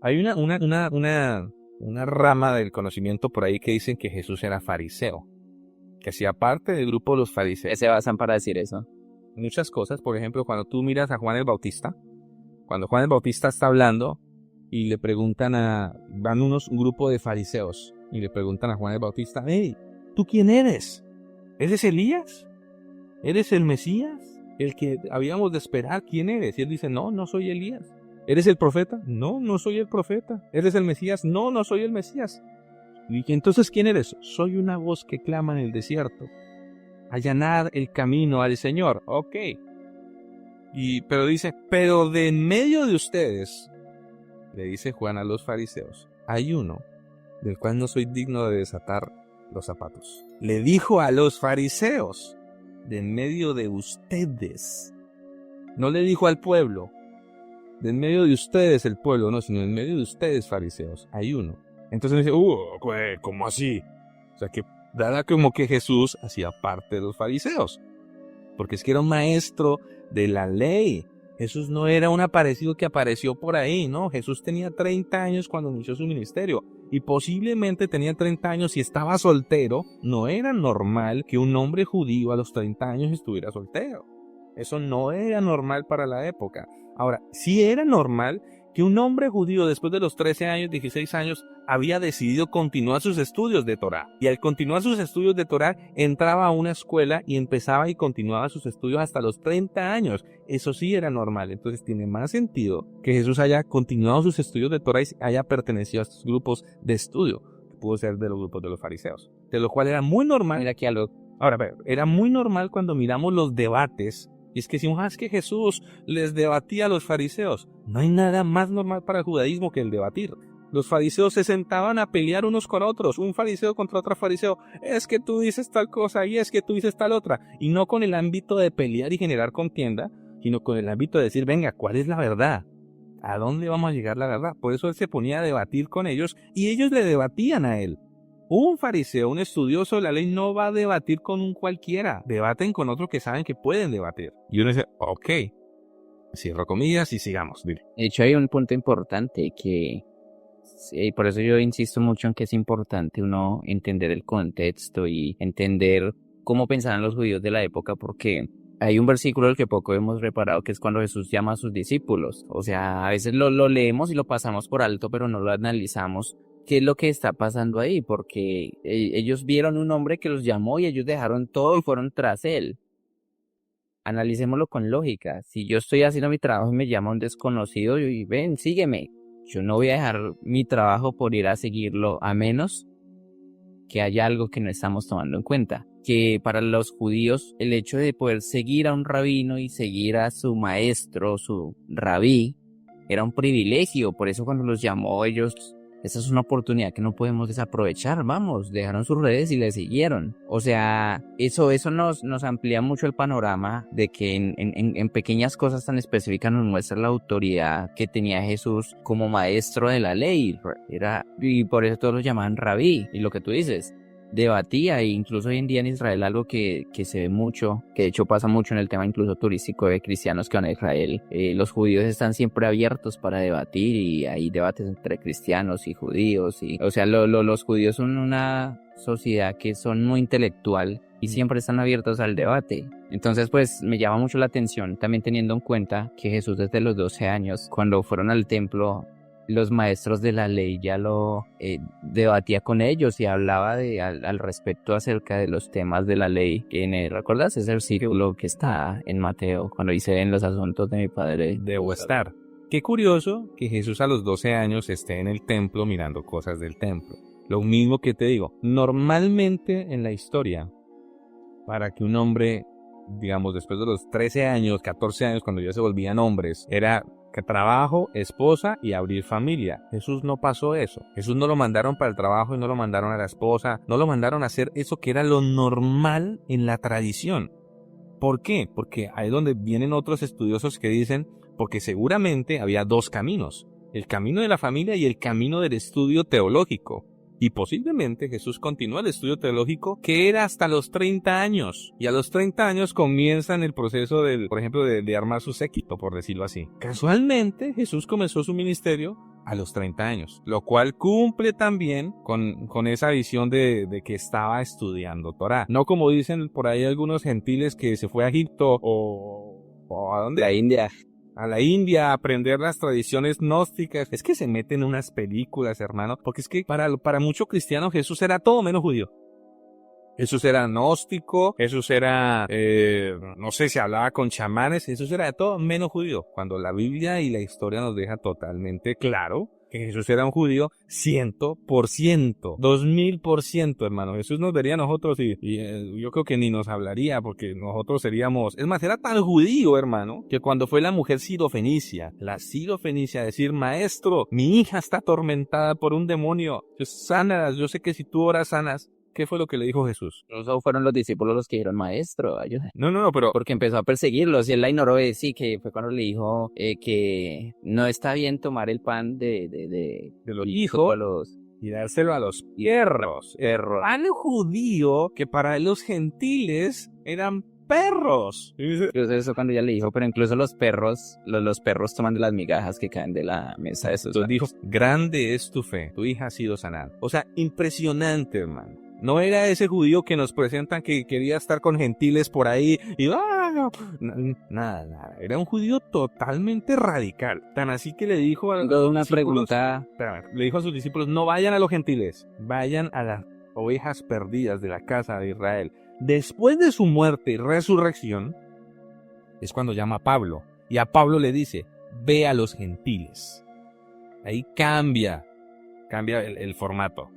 Hay una rama del conocimiento por ahí que dicen que Jesús era fariseo, que hacía parte del grupo de los ¿Qué fariseos. se basan para decir eso? Muchas cosas, por ejemplo, cuando tú miras a Juan el Bautista, cuando Juan el Bautista está hablando y le preguntan un grupo de fariseos y le preguntan a Juan el Bautista, hey, ¿tú quién eres? ¿Eres Elías? ¿Eres el Mesías? El que habíamos de esperar, ¿quién eres? Y él dice, no, no soy Elías. ¿Eres el profeta? No, no soy el profeta. ¿Eres el Mesías? No, no soy el Mesías. Y dije, entonces, ¿quién eres? Soy una voz que clama en el desierto. Allanad el camino al Señor. Ok. Pero dice, pero de en medio de ustedes, le dice Juan a los fariseos, hay uno del cual no soy digno de desatar los zapatos. Le dijo a los fariseos, de en medio de ustedes. No le dijo al pueblo, de en medio de ustedes el pueblo, no, sino en medio de ustedes fariseos, hay uno. Entonces me dice, ¿cómo así? O sea, que dada como que Jesús hacía parte de los fariseos, porque es que era un maestro de la ley. Jesús no era un aparecido que apareció por ahí, ¿no? Jesús tenía 30 años cuando inició su ministerio y posiblemente tenía 30 años y estaba soltero. No era normal que un hombre judío a los 30 años estuviera soltero. Eso no era normal para la época. Ahora, sí era normal que un hombre judío después de los 13 años, 16 años, había decidido continuar sus estudios de Torá. Y al continuar sus estudios de Torá, entraba a una escuela y empezaba y continuaba sus estudios hasta los 30 años. Eso sí era normal. Entonces tiene más sentido que Jesús haya continuado sus estudios de Torá y haya pertenecido a estos grupos de estudio, que pudo ser de los grupos de los fariseos. De lo cual era muy normal. Mira aquí algo. Ahora, era muy normal cuando miramos los debates. Y es que decimos, es que Jesús les debatía a los fariseos. No hay nada más normal para el judaísmo que el debatir. Los fariseos se sentaban a pelear unos con otros, un fariseo contra otro fariseo. Es que tú dices tal cosa y es que tú dices tal otra. Y no con el ámbito de pelear y generar contienda, sino con el ámbito de decir, venga, ¿cuál es la verdad? ¿A dónde vamos a llegar la verdad? Por eso él se ponía a debatir con ellos y ellos le debatían a él. Un fariseo, un estudioso de la ley no va a debatir con un cualquiera. Debaten con otros que saben que pueden debatir. Y uno dice, ok, cierro comillas y sigamos. Dile. De hecho, hay un punto importante que, sí, por eso yo insisto mucho en que es importante uno entender el contexto y entender cómo pensaban los judíos de la época, porque hay un versículo del que poco hemos reparado, que es cuando Jesús llama a sus discípulos. O sea, a veces lo leemos y lo pasamos por alto, pero no lo analizamos. ¿Qué es lo que está pasando ahí? Porque ellos vieron un hombre que los llamó y ellos dejaron todo y fueron tras él. Analicémoslo con lógica. Si yo estoy haciendo mi trabajo y me llama un desconocido y ven, sígueme. Yo no voy a dejar mi trabajo por ir a seguirlo, a menos que haya algo que no estamos tomando en cuenta. Que para los judíos el hecho de poder seguir a un rabino y seguir a su maestro, su rabí, era un privilegio. Por eso cuando los llamó ellos, esa es una oportunidad que no podemos desaprovechar. Vamos, dejaron sus redes y le siguieron. O sea, eso nos amplía mucho el panorama de que en pequeñas cosas tan específicas nos muestra la autoridad que tenía Jesús como maestro de la ley. Y por eso todos lo llamaban rabí. Y lo que tú dices, debatía, e incluso hoy en día en Israel algo que se ve mucho, que de hecho pasa mucho en el tema incluso turístico de cristianos que van a Israel. Los judíos están siempre abiertos para debatir y hay debates entre cristianos y judíos. O sea, los judíos son una sociedad que son muy intelectual y siempre están abiertos al debate. Entonces, pues, me llama mucho la atención también teniendo en cuenta que Jesús desde los 12 años, cuando fueron al templo, los maestros de la ley ya lo debatía con ellos y hablaba al respecto acerca de los temas de la ley. ¿Recuerdas ese versículo que está en Mateo cuando dice en los asuntos de mi padre debo estar? Qué curioso que Jesús a los 12 años esté en el templo mirando cosas del templo. Lo mismo que te digo, normalmente en la historia, para que un hombre, digamos, después de los 13 años, 14 años, cuando ya se volvían hombres, era que trabajo, esposa y abrir familia. Jesús no pasó eso. Jesús no lo mandaron para el trabajo y no lo mandaron a la esposa, no lo mandaron a hacer eso que era lo normal en la tradición. ¿Por qué? Porque ahí es donde vienen otros estudiosos que dicen, porque seguramente había dos caminos, el camino de la familia y el camino del estudio teológico. Y posiblemente Jesús continuó el estudio teológico que era hasta los 30 años. Y a los 30 años comienzan el proceso por ejemplo, de armar su séquito, por decirlo así. Casualmente, Jesús comenzó su ministerio a los 30 años, lo cual cumple también con esa visión de que estaba estudiando Torá. No como dicen por ahí algunos gentiles que se fue a Egipto o ¿a dónde? La India. A la India a aprender las tradiciones gnósticas. Es que se meten en unas películas, hermano, porque es que para muchos cristianos Jesús era todo menos judío. Jesús era gnóstico, Jesús era, no sé, se hablaba con chamanes, Jesús era de todo menos judío. Cuando la Biblia y la historia nos deja totalmente claro que Jesús era un judío 100%, 2000%, hermano. Jesús nos vería a nosotros y yo creo que ni nos hablaría porque nosotros seríamos... Es más, era tan judío, hermano, que cuando fue la mujer sirofenicia, a decir, maestro, mi hija está atormentada por un demonio, sánalas, yo sé que si tú oras sanas. ¿Qué fue lo que le dijo Jesús? Incluso fueron los discípulos los que dijeron, maestro, ayuda. No, pero... Porque empezó a perseguirlos y él la ignoró. Sí, que fue cuando le dijo que no está bien tomar el pan de los hijos y dárselo a los perros. Pan judío que para los gentiles eran perros. Incluso eso cuando ella le dijo, pero incluso los perros toman de las migajas que caen de la mesa de sus Entonces dijo, grande es tu fe, tu hija ha sido sanada. O sea, impresionante, hermano. No era ese judío que nos presentan que quería estar con gentiles por ahí y nada. Era un judío totalmente radical. Tan así que le dijo a le dijo a sus discípulos, no vayan a los gentiles, vayan a las ovejas perdidas de la casa de Israel. Después de su muerte y resurrección, es cuando llama a Pablo. Y a Pablo le dice, ve a los gentiles. Ahí cambia el formato.